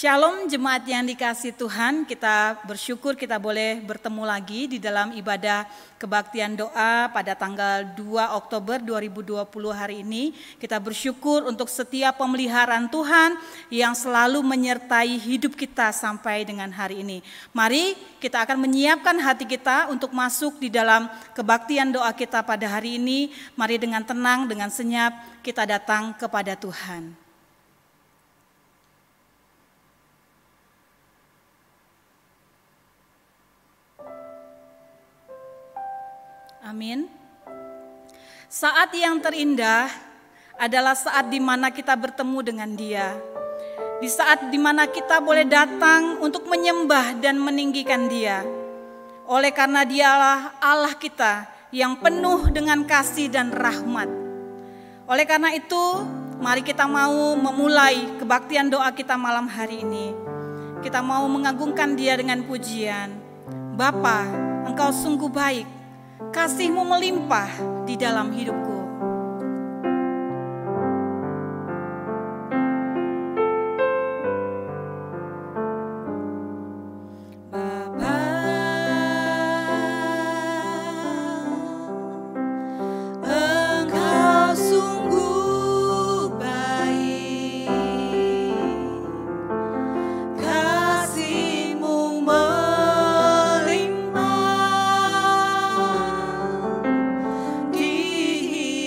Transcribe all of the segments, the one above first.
Shalom jemaat yang dikasihi Tuhan, kita bersyukur kita boleh bertemu lagi di dalam ibadah kebaktian doa pada tanggal 2 Oktober 2020 hari ini. Kita bersyukur untuk setiap pemeliharaan Tuhan yang selalu menyertai hidup kita sampai dengan hari ini. Mari kita akan menyiapkan hati kita untuk masuk di dalam kebaktian doa kita pada hari ini. Mari dengan tenang, dengan senyap kita datang kepada Tuhan. Amin. Saat yang terindah adalah saat di mana kita bertemu dengan Dia. Di saat di mana kita boleh datang untuk menyembah dan meninggikan Dia. Oleh karena Dialah Allah kita yang penuh dengan kasih dan rahmat. Oleh karena itu, mari kita mau memulai kebaktian doa kita malam hari ini. Kita mau mengagungkan Dia dengan pujian. Bapa, Engkau sungguh baik. Kasih-Mu melimpah di dalam hidupku. Di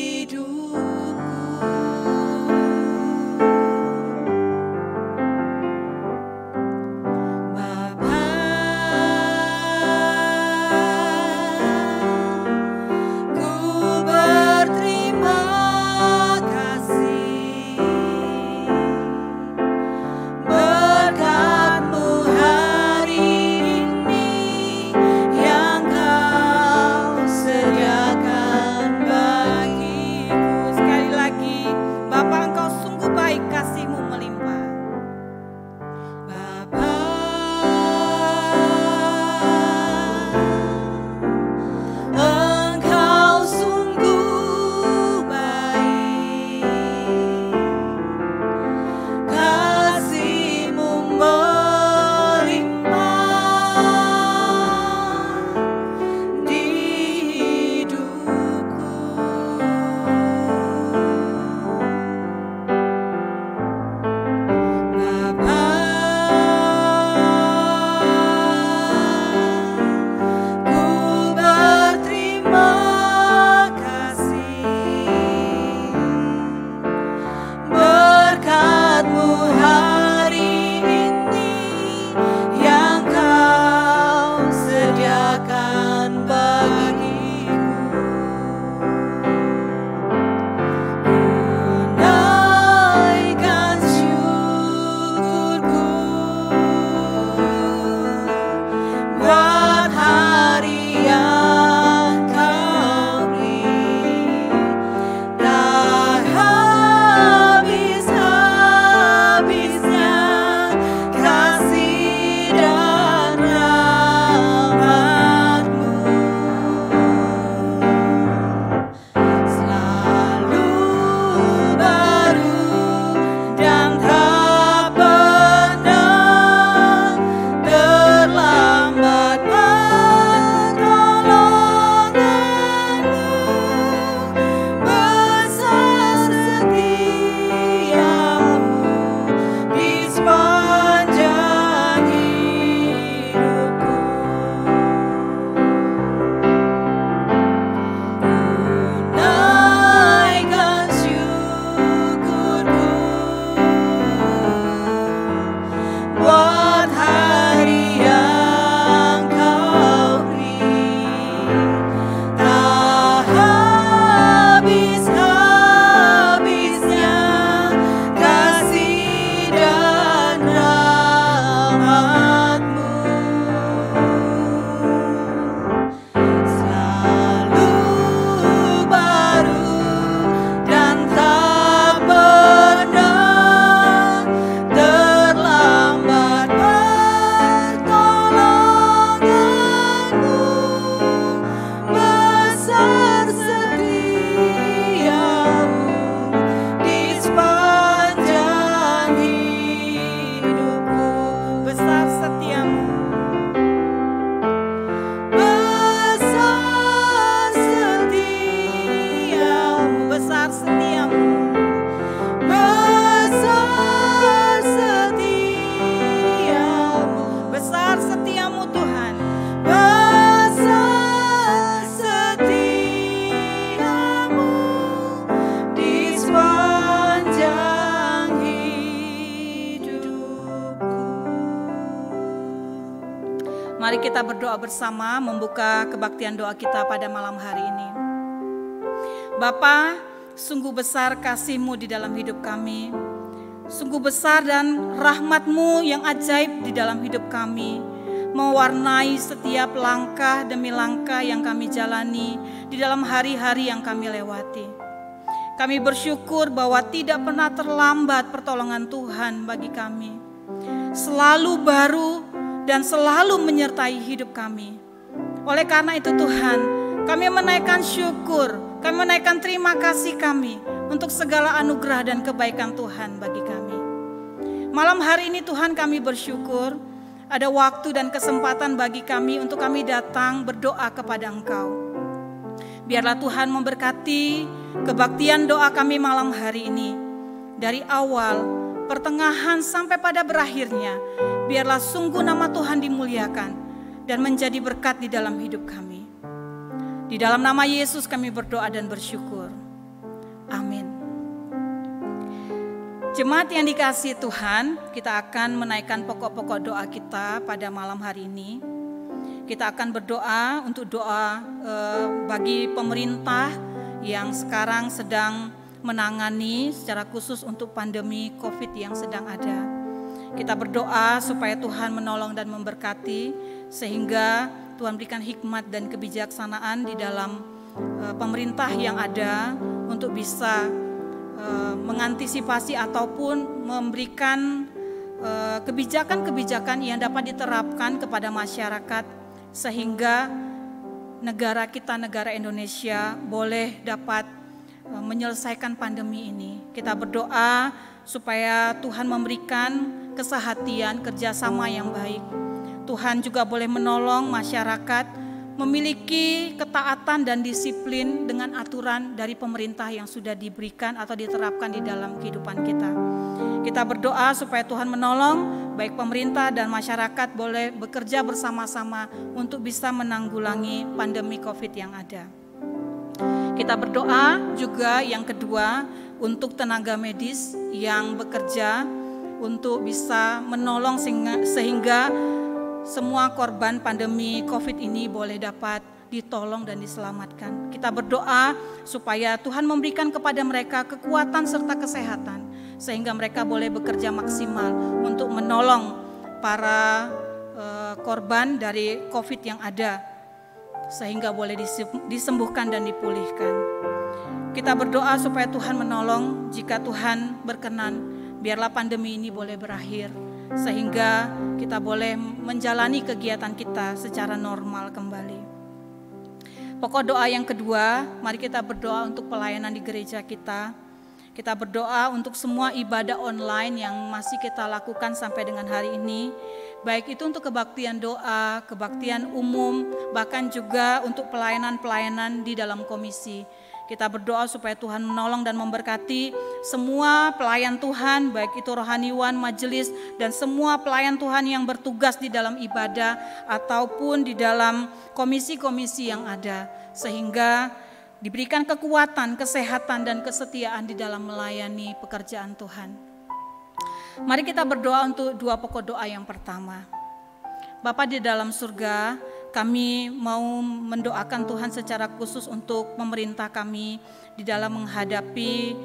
Mari kita berdoa bersama, membuka kebaktian doa kita pada malam hari ini. Bapa, sungguh besar kasih-Mu di dalam hidup kami. Sungguh besar dan rahmat-Mu yang ajaib di dalam hidup kami, mewarnai setiap langkah demi langkah yang kami jalani di dalam hari-hari yang kami lewati. Kami bersyukur bahwa tidak pernah terlambat pertolongan Tuhan bagi kami. Selalu baru dan selalu menyertai hidup kami. Oleh karena itu Tuhan, kami menaikkan syukur, kami menaikkan terima kasih kami untuk segala anugerah dan kebaikan Tuhan bagi kami. Malam hari ini Tuhan, kami bersyukur ada waktu dan kesempatan bagi kami untuk kami datang berdoa kepada Engkau. Biarlah Tuhan memberkati kebaktian doa kami malam hari ini. Dari awal, pertengahan sampai pada berakhirnya, biarlah sungguh nama Tuhan dimuliakan dan menjadi berkat di dalam hidup kami. Di dalam nama Yesus kami berdoa dan bersyukur. Amin. Jemaat yang dikasihi Tuhan, kita akan menaikkan pokok-pokok doa kita pada malam hari ini. Kita akan berdoa untuk doa bagi pemerintah yang sekarang sedang menangani secara khusus untuk pandemi COVID yang sedang ada. Kita berdoa supaya Tuhan menolong dan memberkati, sehingga Tuhan berikan hikmat dan kebijaksanaan di dalam pemerintah yang ada untuk bisa mengantisipasi ataupun memberikan kebijakan-kebijakan yang dapat diterapkan kepada masyarakat, sehingga negara kita, negara Indonesia, boleh dapat menyelesaikan pandemi ini. Kita berdoa supaya Tuhan memberikan kesehatan, kerjasama yang baik. Tuhan juga boleh menolong masyarakat memiliki ketaatan dan disiplin dengan aturan dari pemerintah yang sudah diberikan atau diterapkan di dalam kehidupan kita. Kita berdoa supaya Tuhan menolong baik pemerintah dan masyarakat boleh bekerja bersama-sama untuk bisa menanggulangi pandemi COVID yang ada. Kita berdoa juga yang kedua untuk tenaga medis yang bekerja untuk bisa menolong sehingga semua korban pandemi COVID ini boleh dapat ditolong dan diselamatkan. Kita berdoa supaya Tuhan memberikan kepada mereka kekuatan serta kesehatan, sehingga mereka boleh bekerja maksimal untuk menolong para korban dari COVID yang ada, sehingga boleh disembuhkan dan dipulihkan. Kita berdoa supaya Tuhan menolong, jika Tuhan berkenan, biarlah pandemi ini boleh berakhir, sehingga kita boleh menjalani kegiatan kita secara normal kembali. Pokok doa yang kedua, mari kita berdoa untuk pelayanan di gereja kita. Kita berdoa untuk semua ibadah online yang masih kita lakukan sampai dengan hari ini, baik itu untuk kebaktian doa, kebaktian umum, bahkan juga untuk pelayanan-pelayanan di dalam komisi. Kita berdoa supaya Tuhan menolong dan memberkati semua pelayan Tuhan, baik itu rohaniwan, majelis, dan semua pelayan Tuhan yang bertugas di dalam ibadah ataupun di dalam komisi-komisi yang ada, sehingga diberikan kekuatan, kesehatan, dan kesetiaan di dalam melayani pekerjaan Tuhan. Mari kita berdoa untuk dua pokok doa yang pertama. Bapa di dalam surga, kami mau mendoakan Tuhan secara khusus untuk pemerintah kami di dalam menghadapi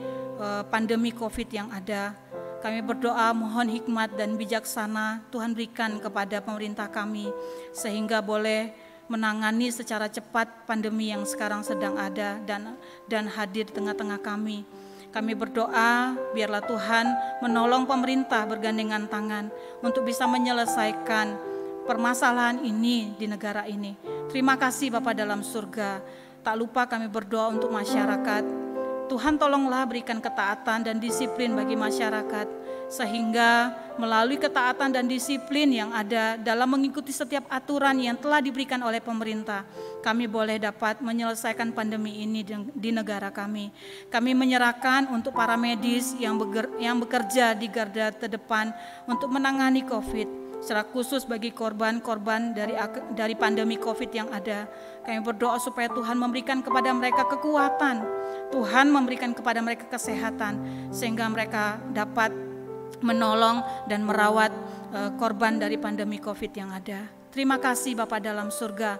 pandemi COVID yang ada. Kami berdoa mohon hikmat dan bijaksana Tuhan berikan kepada pemerintah kami, sehingga boleh menangani secara cepat pandemi yang sekarang sedang ada dan hadir di tengah-tengah kami. Kami berdoa biarlah Tuhan menolong pemerintah bergandengan tangan untuk bisa menyelesaikan permasalahan ini di negara ini. Terima kasih Bapa dalam surga. Tak lupa kami berdoa untuk masyarakat. Tuhan tolonglah berikan ketaatan dan disiplin bagi masyarakat, sehingga melalui ketaatan dan disiplin yang ada dalam mengikuti setiap aturan yang telah diberikan oleh pemerintah, kami boleh dapat menyelesaikan pandemi ini di negara kami. Kami menyerahkan untuk para medis yang bekerja di garda terdepan untuk menangani COVID, secara khusus bagi korban-korban dari pandemi COVID yang ada. Kami berdoa supaya Tuhan memberikan kepada mereka kekuatan, Tuhan memberikan kepada mereka kesehatan, sehingga mereka dapat menolong dan merawat korban dari pandemi COVID yang ada. Terima kasih Bapa dalam surga.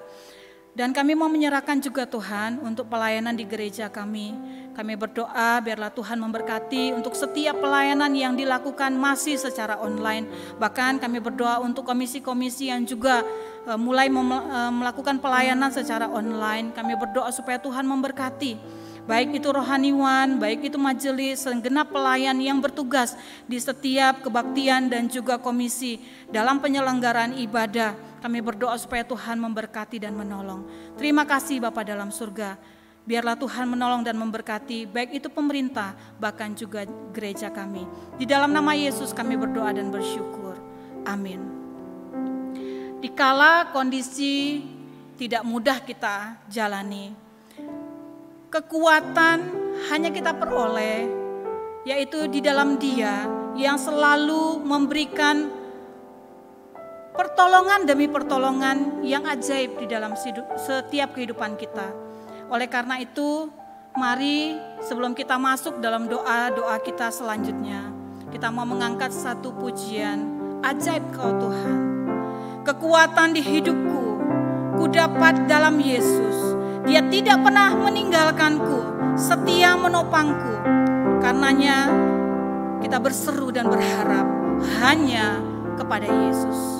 Dan kami mau menyerahkan juga Tuhan untuk pelayanan di gereja kami. Kami berdoa biarlah Tuhan memberkati untuk setiap pelayanan yang dilakukan masih secara online. Bahkan kami berdoa untuk komisi-komisi yang juga mulai melakukan pelayanan secara online. Kami berdoa supaya Tuhan memberkati. Baik itu rohaniwan, baik itu majelis, segenap pelayan yang bertugas di setiap kebaktian dan juga komisi dalam penyelenggaraan ibadah. Kami berdoa supaya Tuhan memberkati dan menolong. Terima kasih Bapa dalam surga. Biarlah Tuhan menolong dan memberkati baik itu pemerintah bahkan juga gereja kami. Di dalam nama Yesus kami berdoa dan bersyukur. Amin. Dikala kondisi tidak mudah kita jalani, kekuatan hanya kita peroleh, yaitu di dalam Dia yang selalu memberikan pertolongan demi pertolongan yang ajaib di dalam setiap kehidupan kita. Oleh karena itu, mari sebelum kita masuk dalam doa-doa kita selanjutnya, kita mau mengangkat satu pujian, ajaib Kau Tuhan. Kekuatan di hidupku, ku dapat dalam Yesus. Dia tidak pernah meninggalkanku, setia menopangku. Karenanya kita berseru dan berharap hanya kepada Yesus.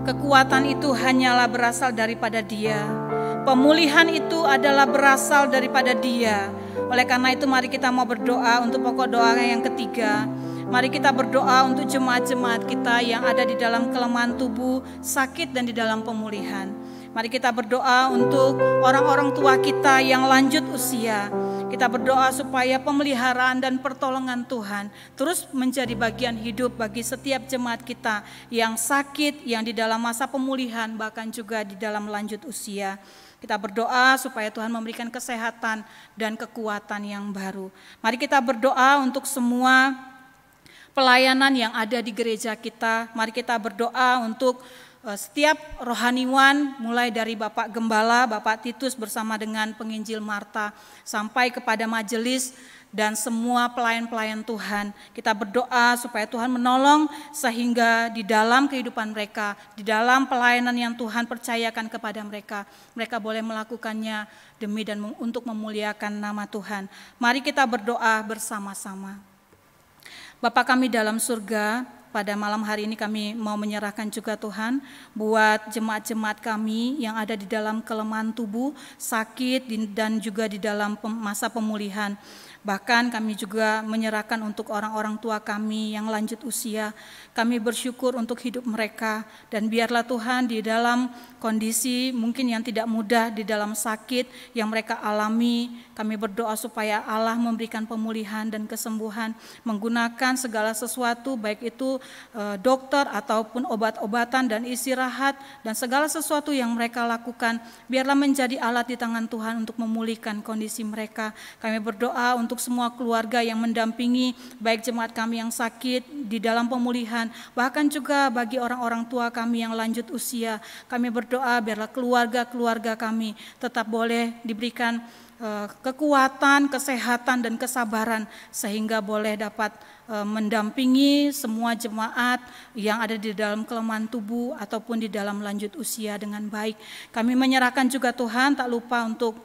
Kekuatan itu hanyalah berasal daripada Dia. Pemulihan itu adalah berasal daripada Dia. Oleh karena itu mari kita mau berdoa untuk pokok doa yang ketiga. Mari kita berdoa untuk jemaat-jemaat kita yang ada di dalam kelemahan tubuh, sakit dan di dalam pemulihan. Mari kita berdoa untuk orang-orang tua kita yang lanjut usia. Kita berdoa supaya pemeliharaan dan pertolongan Tuhan terus menjadi bagian hidup bagi setiap jemaat kita yang sakit, yang di dalam masa pemulihan, bahkan juga di dalam lanjut usia. Kita berdoa supaya Tuhan memberikan kesehatan dan kekuatan yang baru. Mari kita berdoa untuk semua pelayanan yang ada di gereja kita. Mari kita berdoa untuk setiap rohaniwan, mulai dari Bapak Gembala, Bapak Titus bersama dengan penginjil Marta, sampai kepada majelis dan semua pelayan-pelayan Tuhan. Kita berdoa supaya Tuhan menolong sehingga di dalam kehidupan mereka, di dalam pelayanan yang Tuhan percayakan kepada mereka, mereka boleh melakukannya demi dan untuk memuliakan nama Tuhan. Mari kita berdoa bersama-sama. Bapa kami dalam surga, pada malam hari ini kami mau menyerahkan juga Tuhan buat jemaat-jemaat kami yang ada di dalam kelemahan tubuh, sakit dan juga di dalam masa pemulihan. Bahkan kami juga menyerahkan untuk orang-orang tua kami yang lanjut usia. Kami bersyukur untuk hidup mereka dan biarlah Tuhan di dalam kondisi mungkin yang tidak mudah, di dalam sakit yang mereka alami, kami berdoa supaya Allah memberikan pemulihan dan kesembuhan, menggunakan segala sesuatu baik itu dokter ataupun obat-obatan dan istirahat dan segala sesuatu yang mereka lakukan, biarlah menjadi alat di tangan Tuhan untuk memulihkan kondisi mereka. Kami berdoa untuk semua keluarga yang mendampingi baik jemaat kami yang sakit di dalam pemulihan, bahkan juga bagi orang-orang tua kami yang lanjut usia. Kami berdoa biarlah keluarga-keluarga kami tetap boleh diberikan kekuatan, kesehatan dan kesabaran sehingga boleh dapat mendampingi semua jemaat yang ada di dalam kelemahan tubuh ataupun di dalam lanjut usia dengan baik. Kami menyerahkan juga Tuhan, tak lupa untuk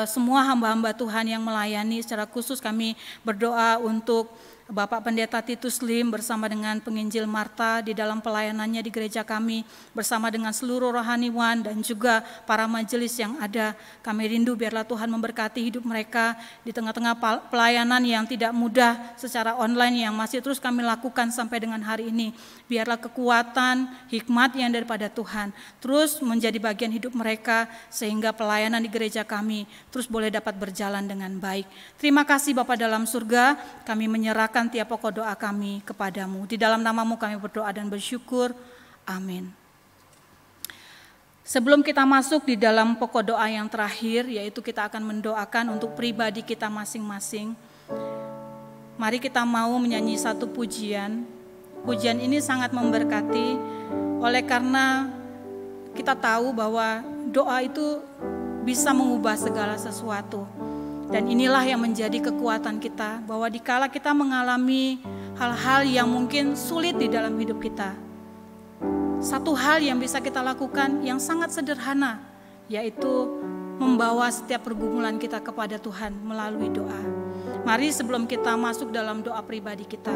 semua hamba-hamba Tuhan yang melayani. Secara khusus kami berdoa untuk Bapak Pendeta Titus Lim bersama dengan penginjil Marta di dalam pelayanannya di gereja kami, bersama dengan seluruh rohaniwan dan juga para majelis yang ada. Kami rindu biarlah Tuhan memberkati hidup mereka di tengah-tengah pelayanan yang tidak mudah secara online yang masih terus kami lakukan sampai dengan hari ini. Biarlah kekuatan, hikmat yang daripada Tuhan terus menjadi bagian hidup mereka sehingga pelayanan di gereja kami terus boleh dapat berjalan dengan baik. Terima kasih Bapa dalam surga, kami menyerahkan tiap pokok doa kami kepadamu. Di dalam namamu kami berdoa dan bersyukur. Amin. Sebelum kita masuk di dalam pokok doa yang terakhir, yaitu kita akan mendoakan untuk pribadi kita masing-masing. Mari kita mau menyanyi satu pujian. Pujian ini sangat memberkati oleh karena kita tahu bahwa doa itu bisa mengubah segala sesuatu. Dan inilah yang menjadi kekuatan kita, bahwa dikala kita mengalami hal-hal yang mungkin sulit di dalam hidup kita, satu hal yang bisa kita lakukan yang sangat sederhana, yaitu membawa setiap pergumulan kita kepada Tuhan melalui doa. Mari sebelum kita masuk dalam doa pribadi kita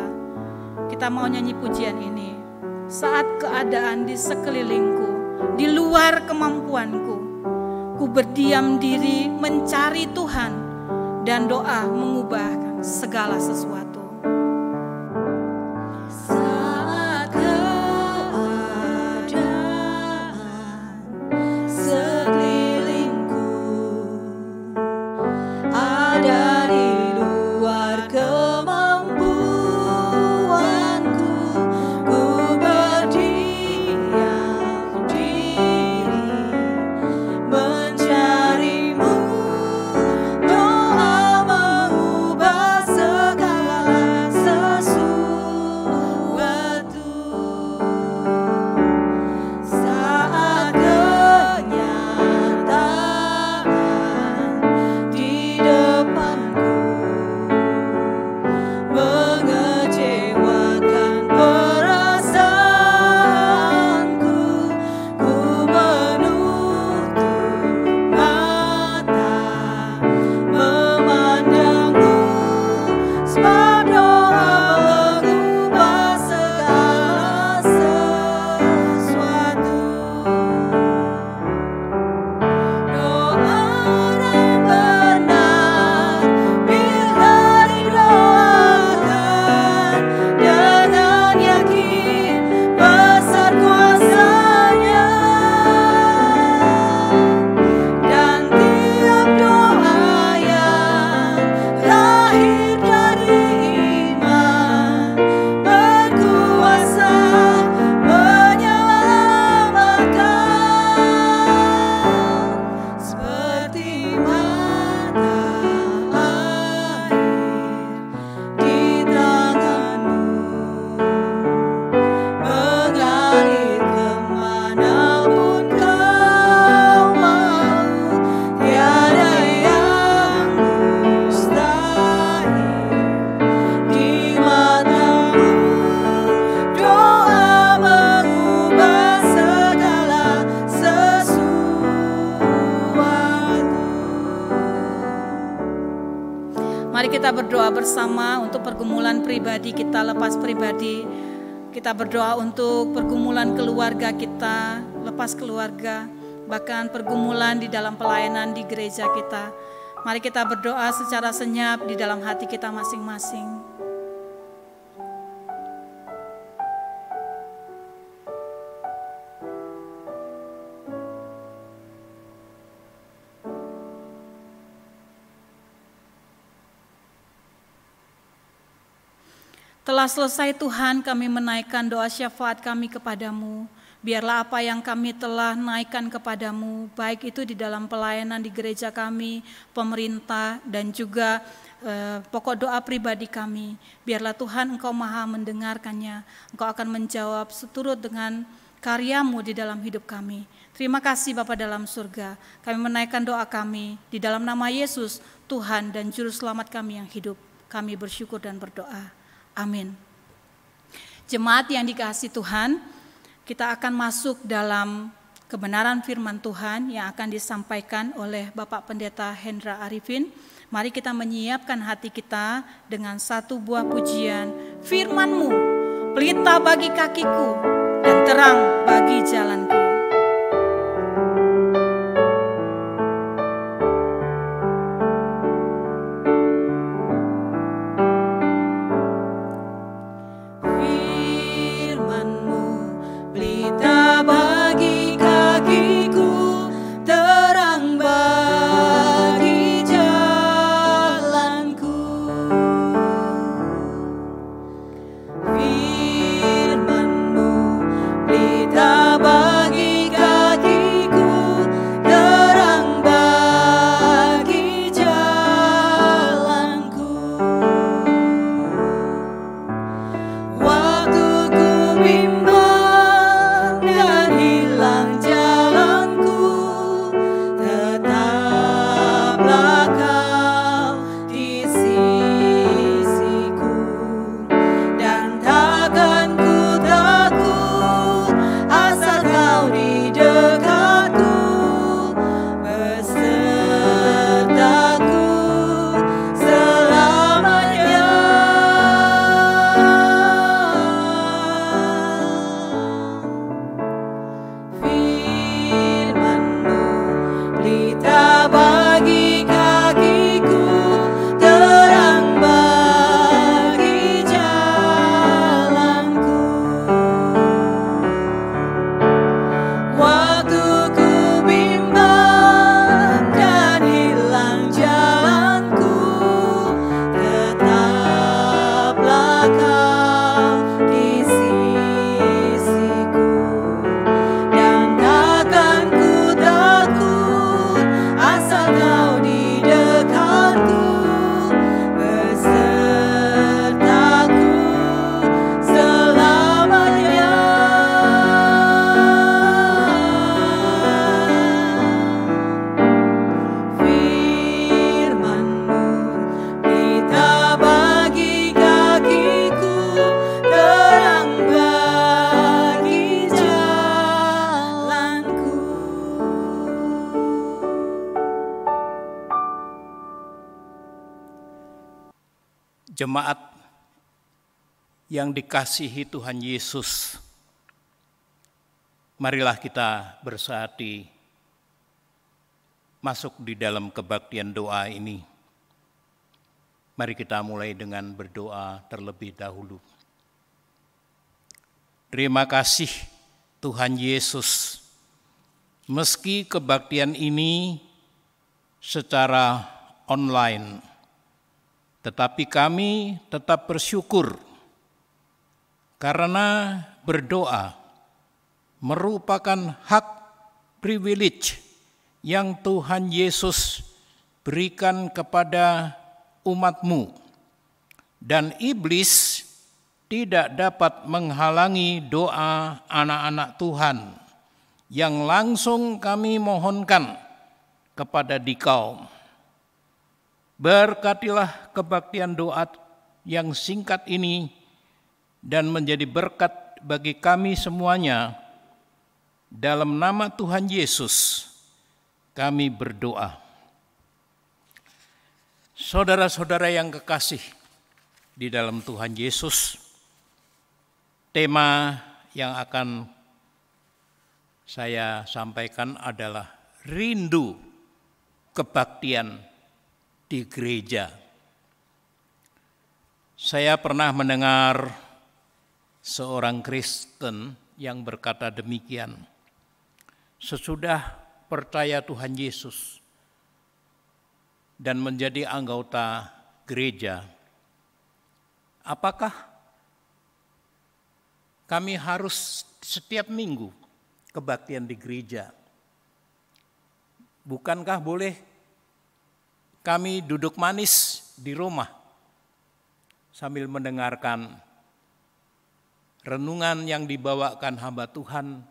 mau nyanyi pujian ini. Saat keadaan di sekelilingku, di luar kemampuanku, ku berdiam diri mencari Tuhan, dan doa mengubahkan segala sesuatu. Saat keadaan sekelilingku ada di luar kemampuanku, ku berdiam diri mencarimu. Doa mengubah segala kita berdoa bersama untuk pergumulan pribadi kita, lepas pribadi. Kita berdoa untuk pergumulan keluarga kita, lepas keluarga, bahkan pergumulan di dalam pelayanan di gereja kita. Mari kita berdoa secara senyap di dalam hati kita masing-masing. Telah selesai Tuhan, kami menaikkan doa syafaat kami kepadamu. Biarlah apa yang kami telah naikkan kepadamu, baik itu di dalam pelayanan di gereja kami, pemerintah, dan juga pokok doa pribadi kami. Biarlah Tuhan Engkau maha mendengarkannya, Engkau akan menjawab seturut dengan karyamu di dalam hidup kami. Terima kasih Bapa dalam surga, kami menaikkan doa kami di dalam nama Yesus, Tuhan dan Juru Selamat kami yang hidup. Kami bersyukur dan berdoa. Amin. Jemaat yang dikasihi Tuhan, kita akan masuk dalam kebenaran firman Tuhan yang akan disampaikan oleh Bapak Pendeta Hendra Arifin. Mari kita menyiapkan hati kita dengan satu buah pujian. Firman-Mu, pelita bagi kakiku dan terang bagi jalanku. Jemaat yang dikasihi Tuhan Yesus, marilah kita bersatu masuk di dalam kebaktian doa ini. Mari kita mulai dengan berdoa terlebih dahulu. Terima kasih Tuhan Yesus, meski kebaktian ini secara online, tetapi kami tetap bersyukur karena berdoa merupakan hak privilege yang Tuhan Yesus berikan kepada umat-Mu, dan iblis tidak dapat menghalangi doa anak-anak Tuhan yang langsung kami mohonkan kepada Dikau. Berkatilah kebaktian doa yang singkat ini dan menjadi berkat bagi kami semuanya. Dalam nama Tuhan Yesus kami berdoa. Saudara-saudara yang kekasih di dalam Tuhan Yesus, tema yang akan saya sampaikan adalah rindu kebaktian di gereja. Saya pernah mendengar seorang Kristen yang berkata demikian, sesudah percaya Tuhan Yesus dan menjadi anggota gereja, apakah kami harus setiap minggu kebaktian di gereja? Bukankah boleh kami duduk manis di rumah sambil mendengarkan renungan yang dibawakan hamba Tuhan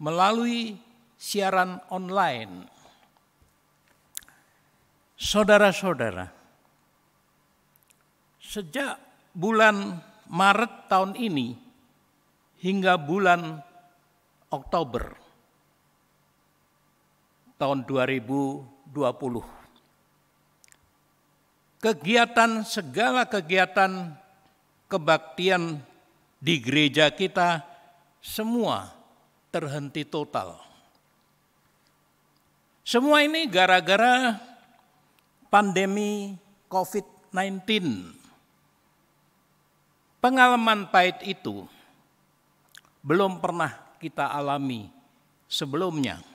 melalui siaran online? Saudara-saudara, sejak bulan Maret tahun ini hingga bulan Oktober tahun 2020, segala kegiatan kebaktian di gereja kita semua terhenti total. Semua ini gara-gara pandemi COVID-19. Pengalaman pahit itu belum pernah kita alami sebelumnya.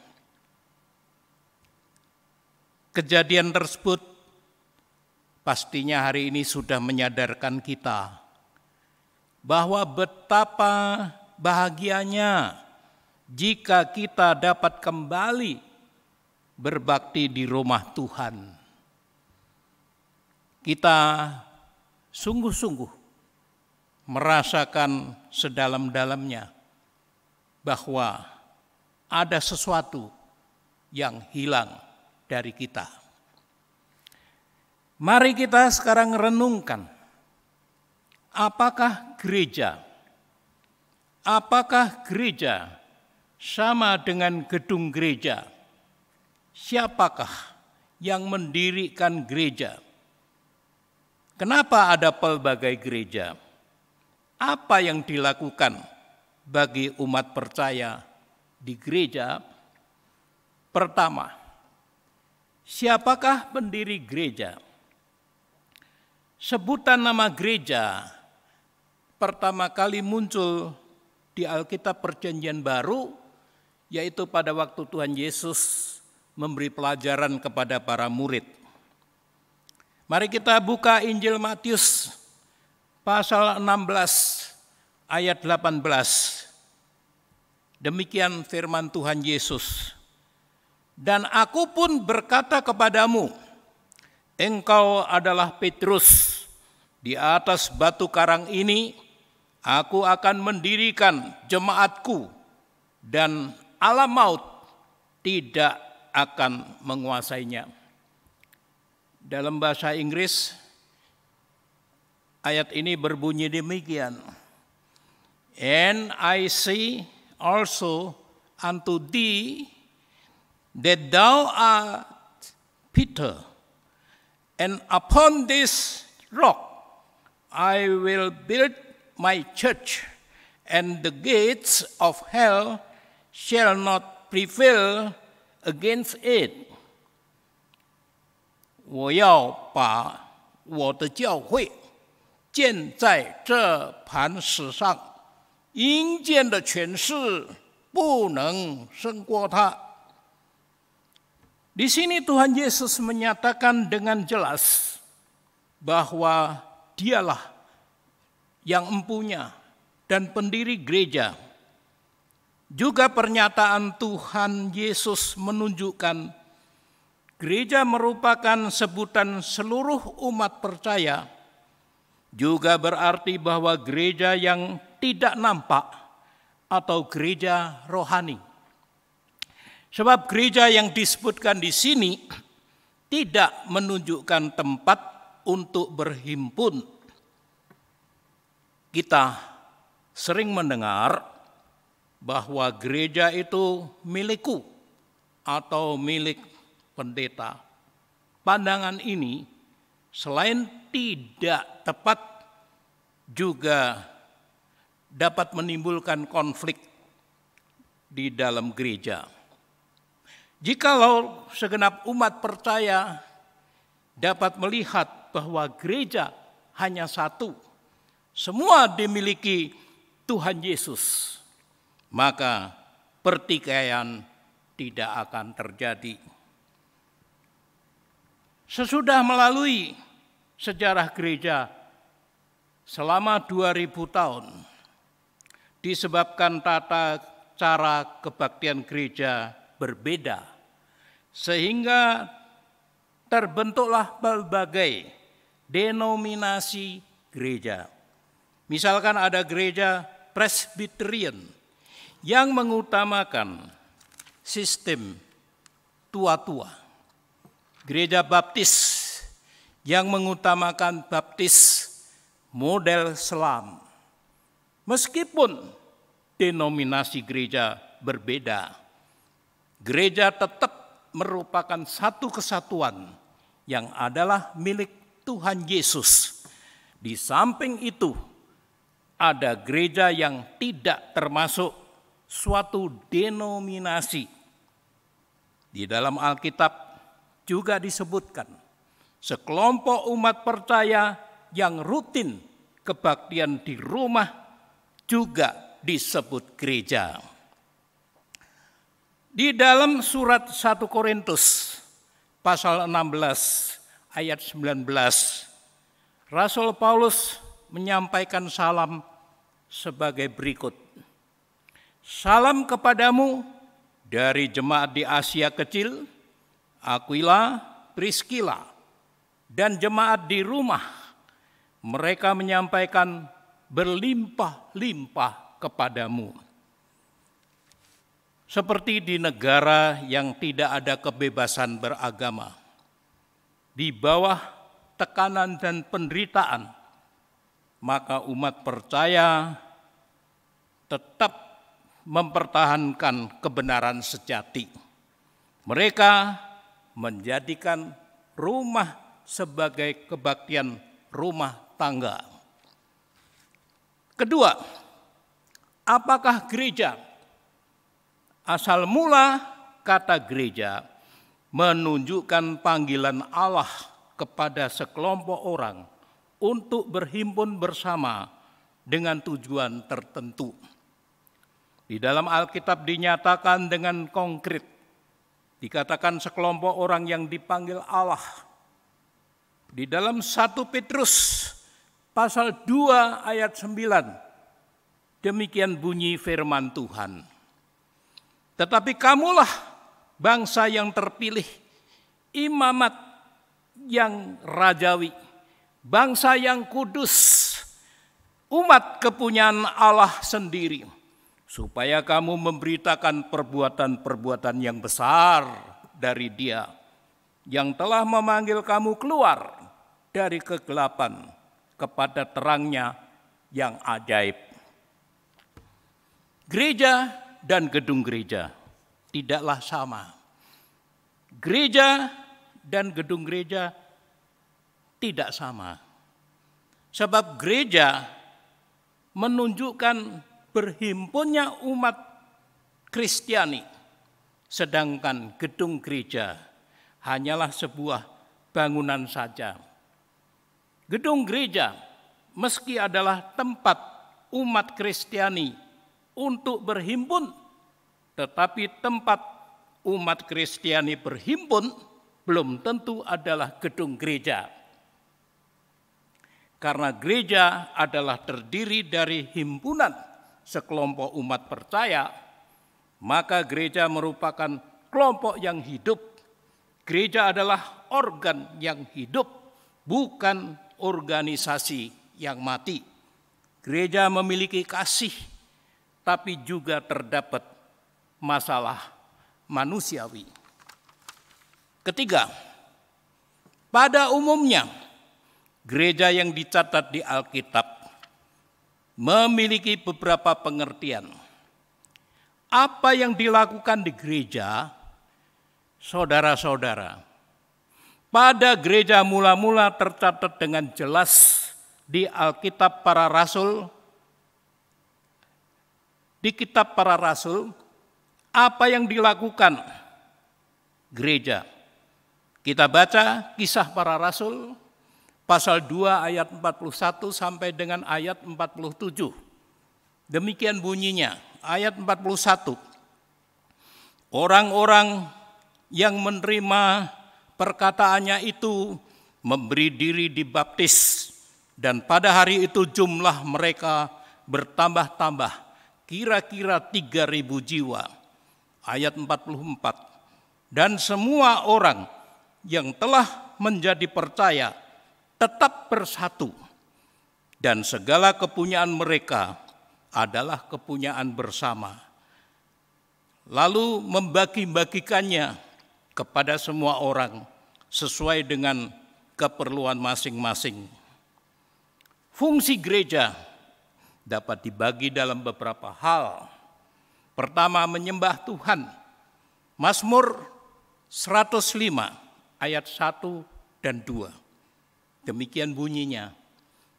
Kejadian tersebut pastinya hari ini sudah menyadarkan kita bahwa betapa bahagianya jika kita dapat kembali berbakti di rumah Tuhan. Kita sungguh-sungguh merasakan sedalam-dalamnya bahwa ada sesuatu yang hilang dari kita. Mari kita sekarang renungkan, apakah gereja sama dengan gedung gereja? Siapakah yang mendirikan gereja? Kenapa ada pelbagai gereja? Apa yang dilakukan bagi umat percaya di gereja? Pertama, siapakah pendiri gereja? Sebutan nama gereja pertama kali muncul di Alkitab Perjanjian Baru, yaitu pada waktu Tuhan Yesus memberi pelajaran kepada para murid. Mari kita buka Injil Matius pasal 16 ayat 18. Demikian firman Tuhan Yesus. Dan aku pun berkata kepadamu, engkau adalah Petrus, di atas batu karang ini aku akan mendirikan jemaatku, dan alam maut tidak akan menguasainya. Dalam bahasa Inggris, ayat ini berbunyi demikian. And I say also unto thee that thou art Peter, and upon this rock I will build my church, and the gates of hell shall not prevail against it. 我要把我的教会建在这磐石上，阴间的权势不能胜过它。 Di sini Tuhan Yesus menyatakan dengan jelas bahwa Dialah yang empunya dan pendiri gereja. Juga pernyataan Tuhan Yesus menunjukkan gereja merupakan sebutan seluruh umat percaya, juga berarti bahwa gereja yang tidak nampak atau gereja rohani. Sebab gereja yang disebutkan di sini tidak menunjukkan tempat untuk berhimpun. Kita sering mendengar bahwa gereja itu milikku atau milik pendeta. Pandangan ini selain tidak tepat juga dapat menimbulkan konflik di dalam gereja. Jikalau segenap umat percaya dapat melihat bahwa gereja hanya satu, semua dimiliki Tuhan Yesus, maka pertikaian tidak akan terjadi. Sesudah melalui sejarah gereja selama 2000 tahun, disebabkan tata cara kebaktian gereja berbeda, sehingga terbentuklah berbagai denominasi gereja. Misalkan ada gereja Presbyterian yang mengutamakan sistem tua-tua, gereja Baptis yang mengutamakan baptis model selam. Meskipun denominasi gereja berbeda, gereja tetap merupakan satu kesatuan yang adalah milik Tuhan Yesus. Di samping itu, ada gereja yang tidak termasuk suatu denominasi. Di dalam Alkitab juga disebutkan, sekelompok umat percaya yang rutin kebaktian di rumah juga disebut gereja. Di dalam surat 1 Korintus pasal 16 ayat 19, Rasul Paulus menyampaikan salam sebagai berikut. Salam kepadamu dari jemaat di Asia Kecil, Aquila, Priscilla, dan jemaat di rumah. Mereka menyampaikan berlimpah-limpah kepadamu. Seperti di negara yang tidak ada kebebasan beragama, di bawah tekanan dan penderitaan, maka umat percaya tetap mempertahankan kebenaran sejati. Mereka menjadikan rumah sebagai kebaktian rumah tangga. Kedua, apakah gereja? Asal mula kata gereja menunjukkan panggilan Allah kepada sekelompok orang untuk berhimpun bersama dengan tujuan tertentu. Di dalam Alkitab dinyatakan dengan konkret, dikatakan sekelompok orang yang dipanggil Allah. Di dalam 1 Petrus pasal 2 ayat 9, demikian bunyi firman Tuhan. Tetapi kamulah bangsa yang terpilih, imamat yang rajawi, bangsa yang kudus, umat kepunyaan Allah sendiri, supaya kamu memberitakan perbuatan-perbuatan yang besar dari Dia, yang telah memanggil kamu keluar dari kegelapan kepada terangnya yang ajaib. Gereja dan gedung gereja tidaklah sama. Gereja dan gedung gereja tidak sama. Sebab gereja menunjukkan berhimpunnya umat Kristiani, sedangkan gedung gereja hanyalah sebuah bangunan saja. Gedung gereja meski adalah tempat umat Kristiani untuk berhimpun, tetapi tempat umat Kristiani berhimpun belum tentu adalah gedung gereja. Karena gereja adalah terdiri dari himpunan sekelompok umat percaya, maka gereja merupakan kelompok yang hidup. Gereja adalah organ yang hidup, bukan organisasi yang mati. Gereja memiliki kasih, tapi juga terdapat masalah manusiawi. Ketiga, pada umumnya gereja yang dicatat di Alkitab memiliki beberapa pengertian. Apa yang dilakukan di gereja, saudara-saudara, pada gereja mula-mula tercatat dengan jelas di Alkitab para Rasul, di kitab para Rasul, apa yang dilakukan gereja. Kita baca Kisah Para Rasul, pasal 2 ayat 41 sampai dengan ayat 47. Demikian bunyinya, ayat 41. Orang-orang yang menerima perkataannya itu memberi diri dibaptis, dan pada hari itu jumlah mereka bertambah-tambah, kira-kira 3.000 jiwa. Ayat 44. Dan semua orang yang telah menjadi percaya tetap bersatu, dan segala kepunyaan mereka adalah kepunyaan bersama. Lalu membagi-bagikannya kepada semua orang sesuai dengan keperluan masing-masing. Fungsi gereja dapat dibagi dalam beberapa hal. Pertama, menyembah Tuhan. Mazmur 105 ayat 1 dan 2. Demikian bunyinya.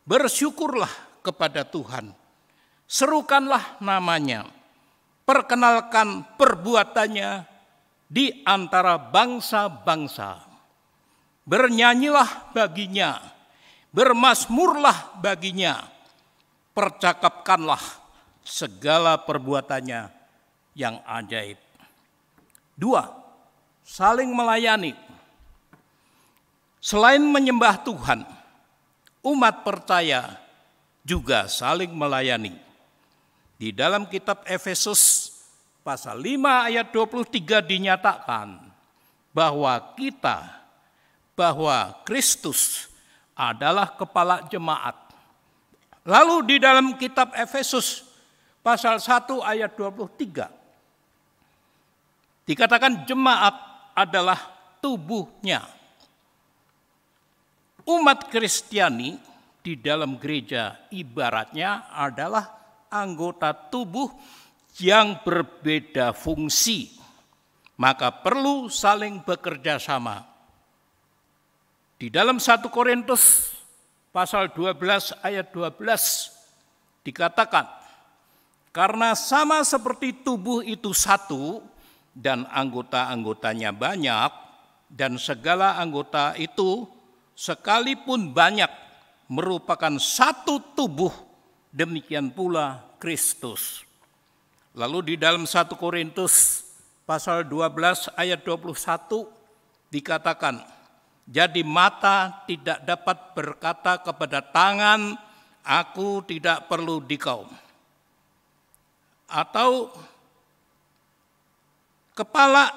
Bersyukurlah kepada Tuhan, serukanlah namanya, perkenalkan perbuatannya di antara bangsa-bangsa. Bernyanyilah baginya, bermazmurlah baginya, percakapkanlah segala perbuatannya yang ajaib. 2. Saling melayani. Selain menyembah Tuhan, umat percaya juga saling melayani. Di dalam kitab Efesus pasal 5 ayat 23 dinyatakan bahwa Kristus adalah kepala jemaat. Lalu di dalam kitab Efesus pasal 1 ayat 23 dikatakan jemaat adalah tubuhnya. Umat Kristiani di dalam gereja ibaratnya adalah anggota tubuh yang berbeda fungsi, maka perlu saling bekerja sama. Di dalam 1 Korintus pasal 12 ayat 12 dikatakan, karena sama seperti tubuh itu satu dan anggota-anggotanya banyak, dan segala anggota itu sekalipun banyak merupakan satu tubuh, demikian pula Kristus. Lalu di dalam 1 Korintus pasal 12 ayat 21 dikatakan, jadi mata tidak dapat berkata kepada tangan, aku tidak perlu dikau. Atau kepala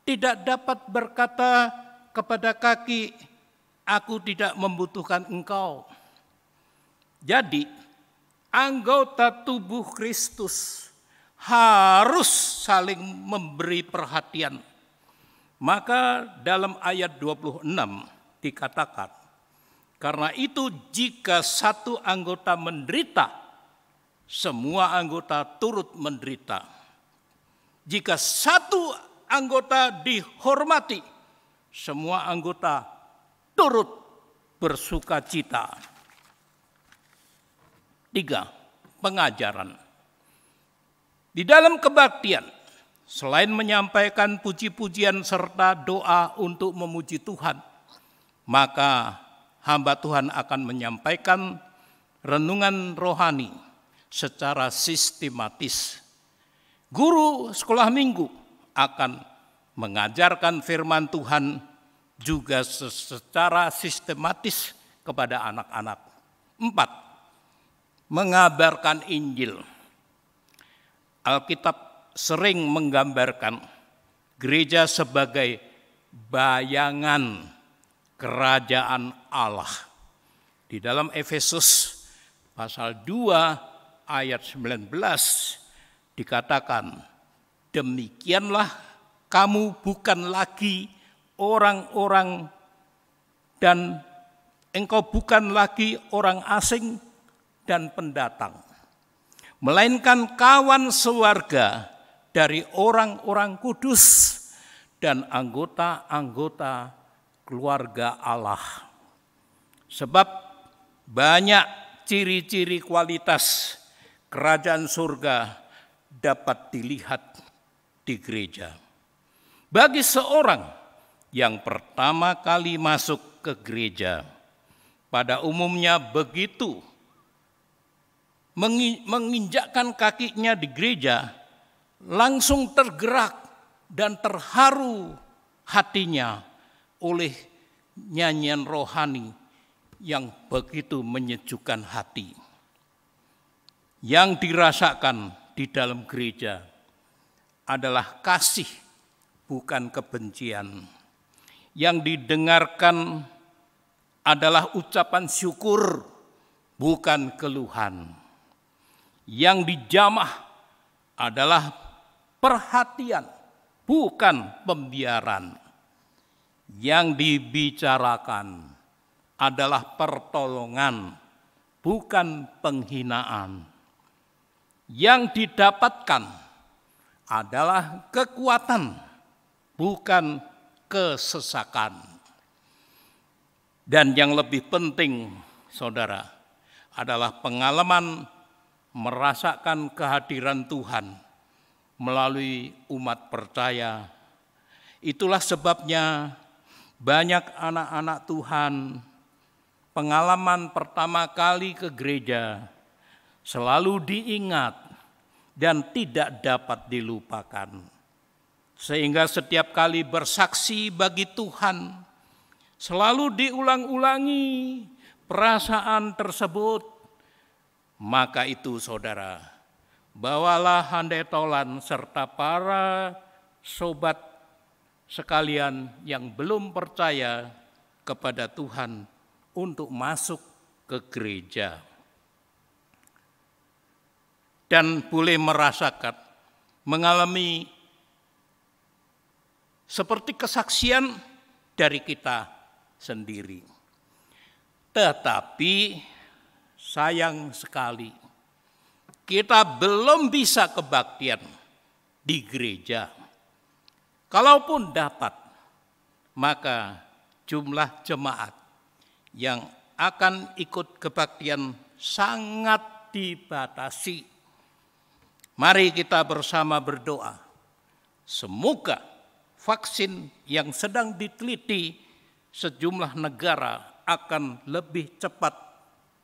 tidak dapat berkata kepada kaki, aku tidak membutuhkan engkau. Jadi anggota tubuh Kristus harus saling memberi perhatian. Maka dalam ayat 26 dikatakan, karena itu jika satu anggota menderita, semua anggota turut menderita. Jika satu anggota dihormati, semua anggota turut bersukacita. 3. Pengajaran. Di dalam kebaktian, selain menyampaikan puji-pujian serta doa untuk memuji Tuhan, maka hamba Tuhan akan menyampaikan renungan rohani secara sistematis. Guru sekolah minggu akan mengajarkan firman Tuhan juga secara sistematis kepada anak-anak. 4. Mengabarkan Injil. Alkitab sering menggambarkan gereja sebagai bayangan kerajaan Allah. Di dalam Efesus pasal 2 ayat 19 dikatakan, demikianlah kamu bukan lagi orang-orang dan engkau bukan lagi orang asing dan pendatang, melainkan kawan sewarga dari orang-orang kudus dan anggota-anggota keluarga Allah. Sebab banyak ciri-ciri kualitas kerajaan surga dapat dilihat di gereja. Bagi seorang yang pertama kali masuk ke gereja, pada umumnya begitu menginjakkan kakinya di gereja, langsung tergerak dan terharu hatinya oleh nyanyian rohani yang begitu menyejukkan hati. Yang dirasakan di dalam gereja adalah kasih, bukan kebencian. Yang didengarkan adalah ucapan syukur, bukan keluhan. Yang dijamah adalah perhatian, bukan pembiaran. Yang dibicarakan adalah pertolongan, bukan penghinaan. Yang didapatkan adalah kekuatan, bukan kesesakan. Dan yang lebih penting, saudara, adalah pengalaman merasakan kehadiran Tuhan melalui umat percaya. Itulah sebabnya banyak anak-anak Tuhan pengalaman pertama kali ke gereja selalu diingat dan tidak dapat dilupakan. Sehingga setiap kali bersaksi bagi Tuhan selalu diulang-ulangi perasaan tersebut. Maka itu saudara, bawalah handai tolan serta para sobat sekalian yang belum percaya kepada Tuhan untuk masuk ke gereja. Dan boleh merasakan, mengalami seperti kesaksian dari kita sendiri. Tetapi sayang sekali, kita belum bisa kebaktian di gereja. Kalaupun dapat, maka jumlah jemaat yang akan ikut kebaktian sangat dibatasi. Mari kita bersama berdoa. Semoga vaksin yang sedang diteliti sejumlah negara akan lebih cepat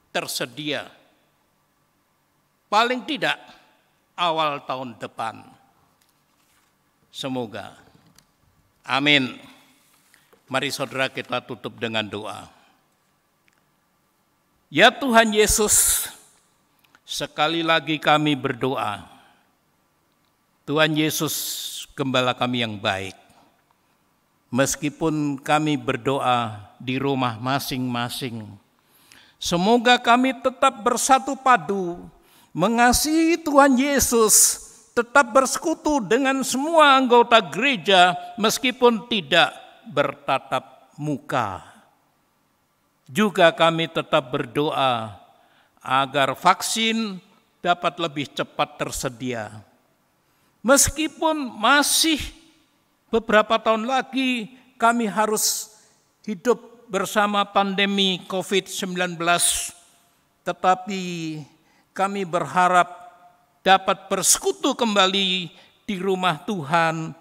tersedia, paling tidak awal tahun depan. Semoga. Amin. Mari saudara kita tutup dengan doa. Ya Tuhan Yesus, sekali lagi kami berdoa. Tuhan Yesus, gembala kami yang baik. Meskipun kami berdoa di rumah masing-masing, semoga kami tetap bersatu padu, mengasihi Tuhan Yesus, tetap bersekutu dengan semua anggota gereja meskipun tidak bertatap muka. Juga kami tetap berdoa agar vaksin dapat lebih cepat tersedia. Meskipun masih beberapa tahun lagi kami harus hidup bersama pandemi COVID-19, tetapi kami berharap dapat bersekutu kembali di rumah Tuhan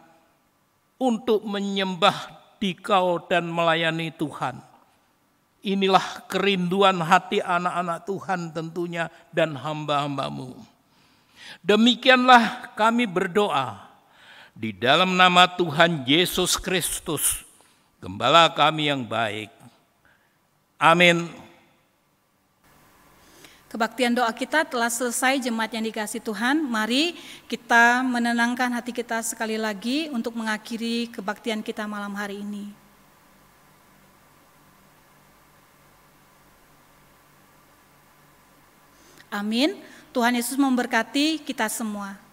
untuk menyembah Dikau dan melayani Tuhan. Inilah kerinduan hati anak-anak Tuhan tentunya dan hamba-hambamu. Demikianlah kami berdoa di dalam nama Tuhan Yesus Kristus, Gembala kami yang baik. Amin. Kebaktian doa kita telah selesai, jemaat yang dikasihi Tuhan. Mari kita menenangkan hati kita sekali lagi untuk mengakhiri kebaktian kita malam hari ini. Amin. Tuhan Yesus memberkati kita semua.